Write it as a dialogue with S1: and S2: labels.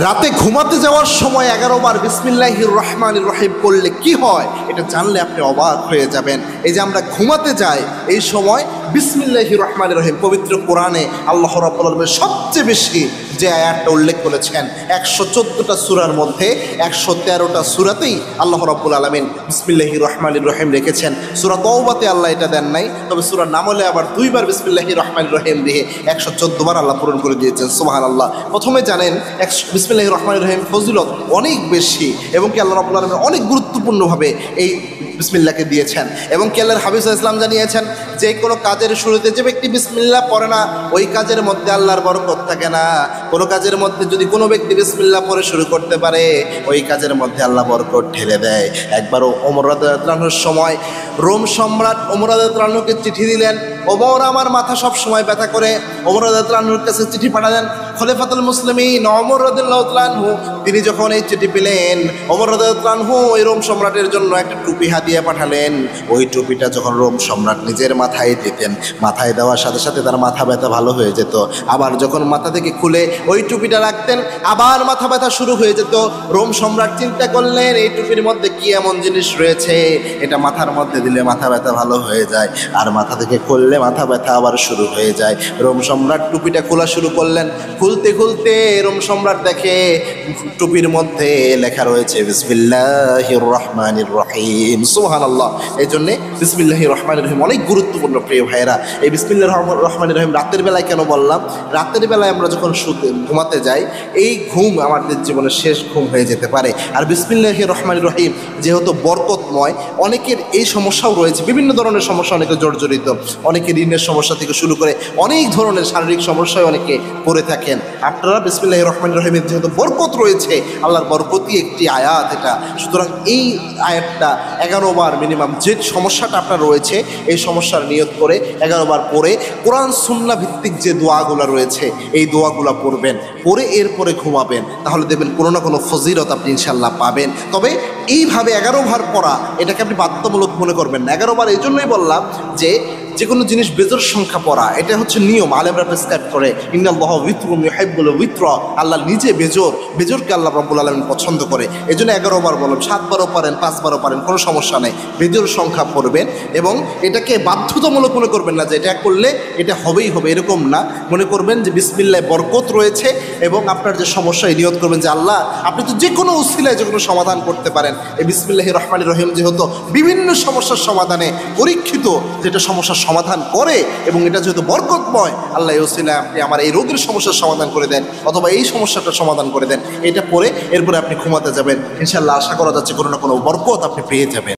S1: রাতে ঘুমাতে যাওয়ার সময় 11 বার বিসমিল্লাহির রহমানির রহিম পড়লে কি হয় এটা জানলে আপনি অবাক হয়ে যাবেন। এই যে আমরা ঘুমাতে যাই এই সময় বিসমিল্লাহির রহমানির রহিম পবিত্র কোরআনে আল্লাহ রাব্বুল আলামিন সবচেয়ে বেশি যে আয়াতটা উল্লেখ করেছেন 114টা সূরার মধ্যে 113টা সূরাতেই আল্লাহ রাব্বুল আলামিন বিসমিল্লাহির রহমানির রহিম রেখেছেন। সূরা তওবাতে আল্লাহ এটা দেন নাই, তবে সূরা নামলে আবার 2বার বিসমিল্লাহির রহমানির রহিম দিয়ে 114 বার আল্লাহ পূরণ করে দিয়েছেন। সুবহানাল্লাহ। প্রথমে জানেন বিসমিল্লাহির রহমানির রহিম ফজিলত অনেক বেশি এবং কি আল্লাহ রাব্বুল আলামিন অনেক গুরুত্বপূর্ণভাবে এই বিসমিল্লাহকে দিয়েছেন এবং কি আল্লাহর হাবিব সাল্লাল্লাহু আলাইহি ওয়াসাল্লাম জানিয়েছেন যে কোনো কাজের শুরুতে যে ব্যক্তি বিসমিল্লাহ পড়ে না ওই কাজের মধ্যে আল্লাহর বরকত থাকে না। কোনো কাজের মধ্যে যদি কোনো ব্যক্তি বিসমিল্লাহ পড়ে শুরু করতে পারে ওই কাজের মধ্যে আল্লাহ বরকত ঢেলে দেয়। একবারও ওমর রাদিয়াল্লাহু আনহুর সময় রোম সম্রাট ওমর রাদিয়াল্লাহু আনহুকে চিঠি দিলেন। ওমর আমার মাথা সব সময় ব্যথা করে, ওমর রাদিয়াল্লাহু আনহুর কাছে চিঠি পাঠালেন। খলিফাতুল মুসলিমিন ওমর রাদিয়াল্লাহু আনহু তিনি যখন এই চিঠি পেলেন ওমর রাদিয়াল্লাহু আনহু ওই রোম সম্রাটের জন্য একটা টুপি হাদিয়া পাঠালেন। ওই টুপিটা যখন রোম সম্রাট নিজের মাথায় দিতেন মাথায় দেওয়ার সাথে সাথে তার মাথা ব্যথা ভালো হয়ে যেত। আবার যখন মাথা থেকে খুলে ওই টুপিটা রাখতেন আবার মাথা ব্যথা শুরু হয়ে যেত। রোম সম্রাট চিন্তা করলেন এই টুপির মধ্যে কি এমন জিনিস রয়েছে এটা মাথার মধ্যে দিলে মাথা ব্যথা ভালো হয়ে যায় আর মাথা থেকে খুললে মাথা ব্যথা আবার শুরু হয়ে যায়। রোম সম্রাট টুপিটা খোলা শুরু করলেন। খুলতে খুলতে রোম সম্রাট দেখে টুপির মধ্যে লেখা রয়েছে বিসমিল্লাহির রহমানির রহিম। সুবহানাল্লাহ। এই জন্যে বিসমিল্লাহির রহমানির রহিম অনেক গুরুত্বপূর্ণ প্রিয় ভাইয়েরা। এই বিসমিল্লাহির রহমানির রহিম রাতের বেলায় কেন বললাম? রাতের বেলায় আমরা যখন ঘুমাতে যাই এই ঘুম আমাদের জীবনের শেষ ঘুম হয়ে যেতে পারে। আর বিসমিল্লাহির রহমানির রহিম যেহেতু বরকতময় অনেকের এই সমস্যাও রয়েছে, বিভিন্ন ধরনের সমস্যা অনেকে জর্জরিত, অনেকে ঋণের সমস্যা থেকে শুরু করে অনেক ধরনের শারীরিক সমস্যায় অনেকে পড়ে থাকেন। আপনারা বিসমিল্লাহির রহমানির রহিমের যেহেতু বরকত রয়েছে আল্লাহর বরকতই একটি আয়াত এটা, সুতরাং এই আয়াতটা 11 বার মিনিমাম যে সমস্যাটা আপনার রয়েছে এই সমস্যার নিয়ত করে 11 বার পড়ে কোরআন সুন্নাহ ভিত্তিক যে দোয়াগুলো রয়েছে এই দোয়াগুলো পড়বেন, পড়ে এরপরে ঘুমাবেন, তাহলে দেখবেন কোনো না কোনো ফজিলত আপনি ইনশাল্লাহ পাবেন। তবে এইভাবে 11 বার পড়া এটাকে আপনি বাধ্যতামূলক মনে করবেন না। 11 বার এই জন্যই বললাম যে কোনো জিনিস বেজোর সংখ্যা পড়া এটা হচ্ছে নিয়ম, আলেমরা প্রেসক্রাইব করে। ইন্নাল্লাহু বিত্রুন ইউহিব্বুল বিত্র, আল্লাহ নিজে বেজোরকে আল্লাহ রাব্বুল আলামিন পছন্দ করে। এই জন্য 11 বার বললাম, 7 বারও পারেন 5 বারও পারেন, কোনো সমস্যা নেই। বেজোর সংখ্যা পড়বেন এবং এটাকে বাধ্যতামূলক মনে করবেন না যে এটা করলে এটা হবেই হবে, এরকম না। মনে করবেন যে বিসমিল্লাহ বরকত রয়েছে এবং আপনার যে সমস্যা এই নিয়ত করবেন যে আল্লাহ আপনি তো যে কোনো উসিলায় যে কোনো সমাধান করতে পারেন। এই বিসমিল্লাহির রহমানির রহিম যেহেতু বিভিন্ন সমস্যার সমাধানে পরীক্ষিত, যেটা সমস্যার সমাধান করে এবং এটা যেহেতু বরকতময়, আল্লাহ উসিলায় আপনি আমার এই রোগের সমস্যার সমাধান করে দেন অথবা এই সমস্যাটার সমাধান করে দেন। এটা পরে এরপরে আপনি ঘুমাতে যাবেন, ইনশাআল্লাহ আশা করা যাচ্ছে কোনো না কোনো বরকত আপনি পেয়ে যাবেন।